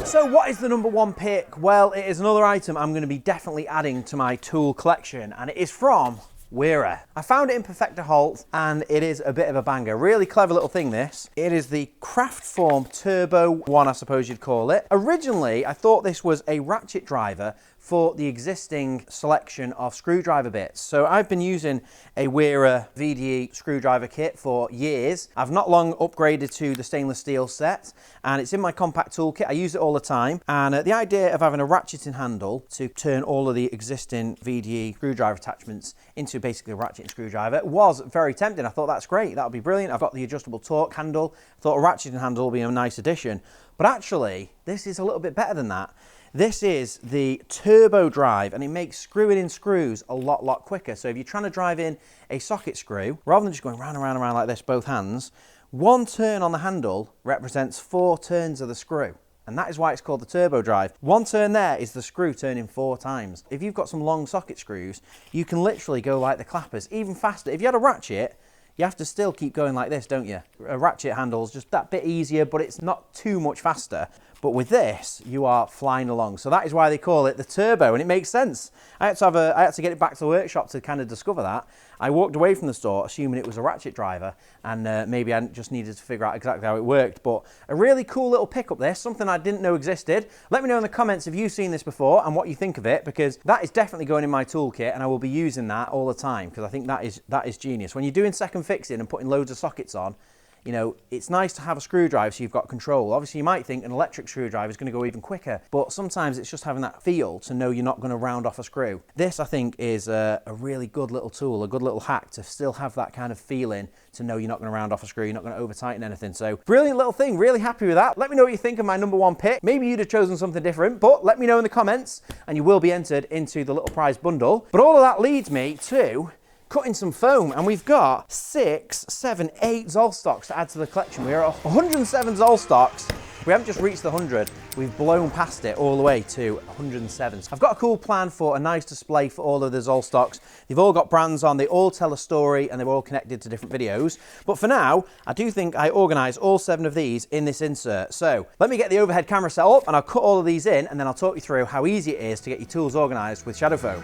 So what is the number 1 pick? Well, it is another item I'm going to be definitely adding to my tool collection, and it is from Wera. I found it in Perfekter-Hault, and it is a bit of a banger. Really clever little thing, this. It is the Kraftform Turbo 1, I suppose you'd call it. Originally, I thought this was a ratchet driver for the existing selection of screwdriver bits. So I've been using a Wera VDE screwdriver kit for years. I've not long upgraded to the stainless steel set, and it's in my compact toolkit. I use it all the time, and the idea of having a ratcheting handle to turn all of the existing VDE screwdriver attachments into basically a ratcheting screwdriver was very tempting. I thought that's great, that would be brilliant. I've got the adjustable torque handle. I thought a ratcheting handle will be a nice addition, but actually this is a little bit better than that. This is the turbo drive, and it makes screwing in screws a lot quicker. So if you're trying to drive in a socket screw, rather than just going round and round and round like this, both hands, 1 turn on the handle represents 4 turns of the screw. And that is why it's called the turbo drive. 1 turn there is the screw turning 4 times. If you've got some long socket screws, you can literally go like the clappers, even faster. If you had a ratchet, you have to still keep going like this, don't you? A ratchet handle's just that bit easier, but it's not too much faster. But with this, you are flying along. So that is why they call it the turbo, and it makes sense. I had to get it back to the workshop to kind of discover that. I walked away from the store assuming it was a ratchet driver, and maybe I just needed to figure out exactly how it worked. But a really cool little pickup this, something I didn't know existed. Let me know in the comments if you've seen this before and what you think of it, because that is definitely going in my toolkit, and I will be using that all the time, because I think that is genius. When you're doing second fixing and putting loads of sockets on, you know, it's nice to have a screwdriver so you've got control. Obviously, you might think an electric screwdriver is going to go even quicker, but sometimes it's just having that feel to know you're not going to round off a screw. This, I think, is a really good little tool, a good little hack to still have that kind of feeling to know you're not going to round off a screw, you're not going to over tighten anything. So brilliant little thing, really happy with that. Let me know what you think of my number 1 pick. Maybe you'd have chosen something different, but let me know in the comments and you will be entered into the little prize bundle. But all of that leads me to cutting some foam, and we've got 6, 7, 8 Zollstocks to add to the collection. We're at 107 Zollstocks. We haven't just reached the 100, we've blown past it all the way to 107. I've got a cool plan for a nice display for all of the Zollstocks. They've all got brands on, they all tell a story, and they're all connected to different videos. But for now, I do think I organise all 7 of these in this insert. So let me get the overhead camera set up, and I'll cut all of these in, and then I'll talk you through how easy it is to get your tools organised with shadow foam.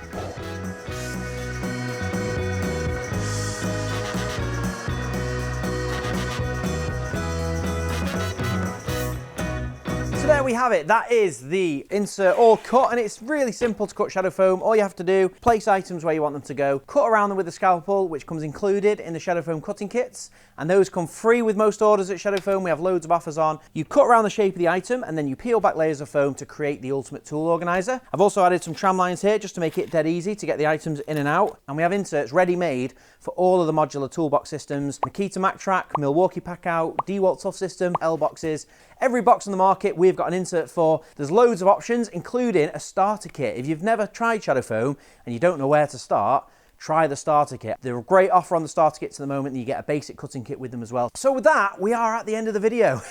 There we have it. That is the insert all cut, and it's really simple to cut shadow foam. All you have to do, place items where you want them to go, cut around them with a scalpel, which comes included in the shadow foam cutting kits, and those come free with most orders at Shadow Foam. We have loads of offers on. You cut around the shape of the item, and then you peel back layers of foam to create the ultimate tool organizer. I've also added some tram lines here just to make it dead easy to get the items in and out, and we have inserts ready-made for all of the modular toolbox systems: Makita MacTrack, Milwaukee Packout, DeWalt Tough System, L boxes. Every box on the market we've got an insert for. There's loads of options, including a starter kit. If you've never tried shadow foam and you don't know where to start, try the starter kit. They're a great offer on the starter kits at the moment, and you get a basic cutting kit with them as well. So with that, we are at the end of the video.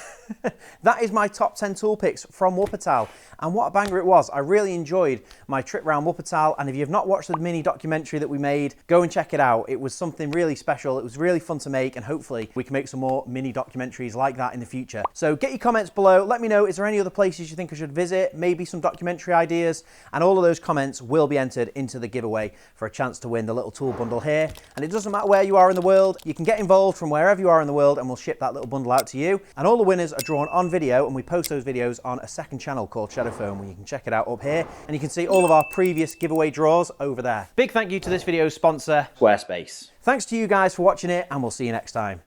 That is my top 10 tool picks from Wuppertal, and what a banger it was. I really enjoyed my trip around Wuppertal, and if you've not watched the mini documentary that we made, go and check it out. It was something really special. It was really fun to make, and hopefully we can make some more mini documentaries like that in the future. So get your comments below. Let me know, is there any other places you think I should visit, maybe some documentary ideas, and all of those comments will be entered into the giveaway for a chance to win the little tool bundle here. And it doesn't matter where you are in the world, you can get involved from wherever you are in the world, and we'll ship that little bundle out to you. And all the winners are drawn on video, and we post those videos on a second channel called Shadow Foam, where you can check it out up here, and you can see all of our previous giveaway draws over there. Big thank you to this video's sponsor, Squarespace. Thanks to you guys for watching it, and we'll see you next time.